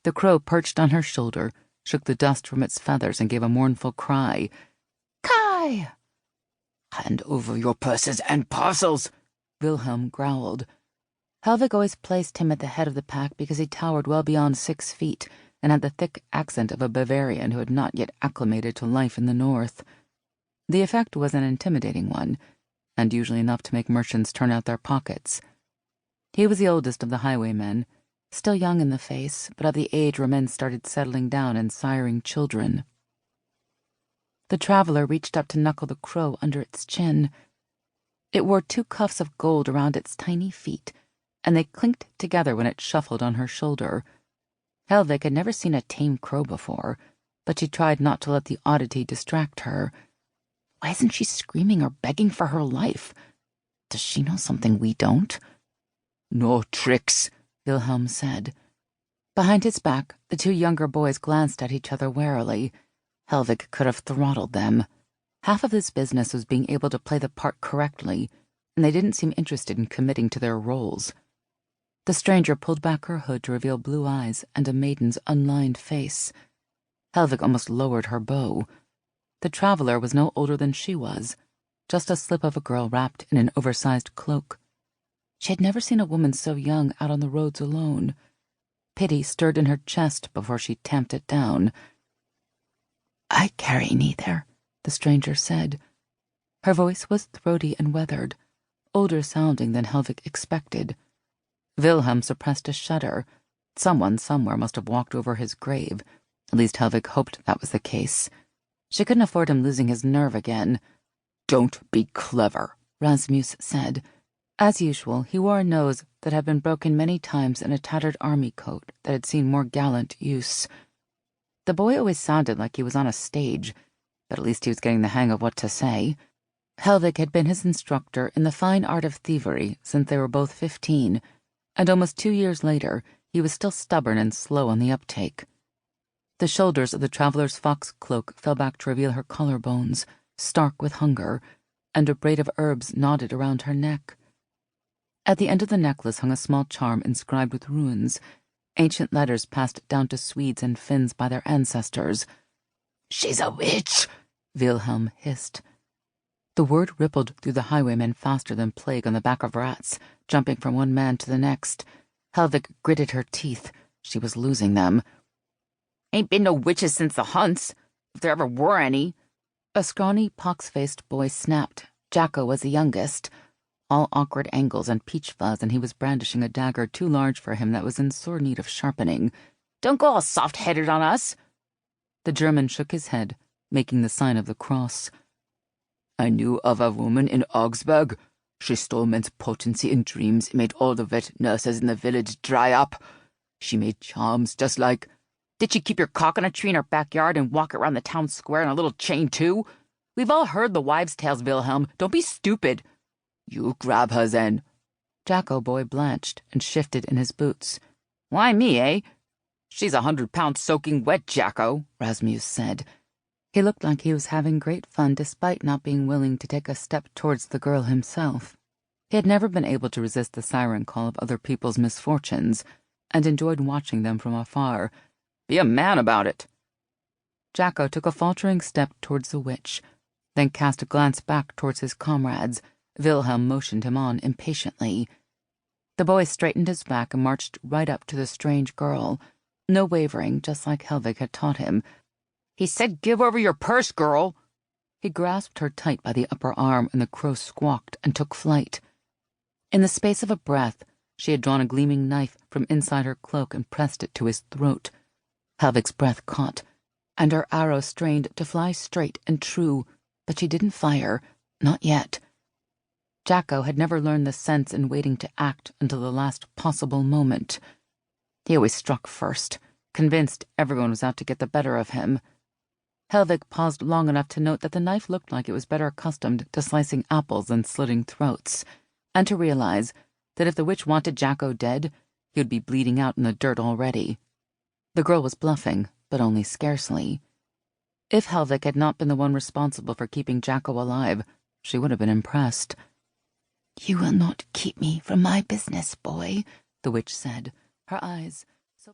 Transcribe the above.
The crow perched on her shoulder, shook the dust from its feathers, and gave a mournful cry. "Kai!" "Hand over your purses and parcels," Wilhelm growled. Helvig always placed him at the head of the pack because he towered well beyond 6 feet and had the thick accent of a Bavarian who had not yet acclimated to life in the north. The effect was an intimidating one, and usually enough to make merchants turn out their pockets. He was the oldest of the highwaymen, still young in the face, but of the age where men started settling down and siring children. The traveler reached up to knuckle the crow under its chin. It wore 2 cuffs of gold around its tiny feet, and they clinked together when it shuffled on her shoulder. Helvig had never seen a tame crow before, but she tried not to let the oddity distract her. Why isn't she screaming or begging for her life? Does she know something we don't? "No tricks," Wilhelm said. Behind his back, the 2 younger boys glanced at each other warily. Helvig could have throttled them. Half of this business was being able to play the part correctly, and they didn't seem interested in committing to their roles. The stranger pulled back her hood to reveal blue eyes and a maiden's unlined face. Helvig almost lowered her bow. The traveler was no older than she was, just a slip of a girl wrapped in an oversized cloak. She had never seen a woman so young out on the roads alone. Pity stirred in her chest before she tamped it down. "I carry neither," the stranger said. Her voice was throaty and weathered, older sounding than Helvig expected. Wilhelm suppressed a shudder. Someone somewhere must have walked over his grave. At least Helvig hoped that was the case. She couldn't afford him losing his nerve again. "Don't be clever," Rasmus said. As usual, he wore a nose that had been broken many times and a tattered army coat that had seen more gallant use. The boy always sounded like he was on a stage, but at least he was getting the hang of what to say. Helvig had been his instructor in the fine art of thievery since they were both 15, and almost 2 years later he was still stubborn and slow on the uptake. The shoulders of the traveler's fox cloak fell back to reveal her collarbones, stark with hunger, and a braid of herbs knotted around her neck. At the end of the necklace hung a small charm inscribed with runes, ancient letters passed down to Swedes and Finns by their ancestors. "She's a witch," Wilhelm hissed. The word rippled through the highwaymen faster than plague on the back of rats, jumping from one man to the next. Helvig gritted her teeth. She was losing them. "Ain't been no witches since the hunts, if there ever were any." A scrawny, pox-faced boy snapped. Jacko was the youngest. All awkward angles and peach fuzz, and he was brandishing a dagger too large for him that was in sore need of sharpening. "Don't go all soft-headed on us." The German shook his head, making the sign of the cross. "I knew of a woman in Augsburg. She stole men's potency in dreams and made all the vet nurses in the village dry up. She made charms just like—" "Did she keep your cock on a tree in her backyard and walk it around the town square in a little chain, too? We've all heard the wives' tales, Wilhelm. Don't be stupid." "You grab her, then." Jacko boy blanched and shifted in his boots. "Why me, eh?" "She's 100 pounds soaking wet, Jacko," Rasmus said. He looked like he was having great fun despite not being willing to take a step towards the girl himself. He had never been able to resist the siren call of other people's misfortunes, and enjoyed watching them from afar. "Be a man about it." Jacko took a faltering step towards the witch, then cast a glance back towards his comrades. Wilhelm motioned him on impatiently. The boy straightened his back and marched right up to the strange girl, no wavering, just like Helvig had taught him. "He said give over your purse, girl." He grasped her tight by the upper arm, and the crow squawked and took flight. In the space of a breath, she had drawn a gleaming knife from inside her cloak and pressed it to his throat. Helvig's breath caught, and her arrow strained to fly straight and true, but she didn't fire, not yet. Jacko had never learned the sense in waiting to act until the last possible moment. He always struck first, convinced everyone was out to get the better of him. Helvig paused long enough to note that the knife looked like it was better accustomed to slicing apples than slitting throats, and to realize that if the witch wanted Jacko dead, he would be bleeding out in the dirt already. The girl was bluffing, but only scarcely. If Helvig had not been the one responsible for keeping Jacko alive, she would have been impressed. "You will not keep me from my business, boy," the witch said, her eyes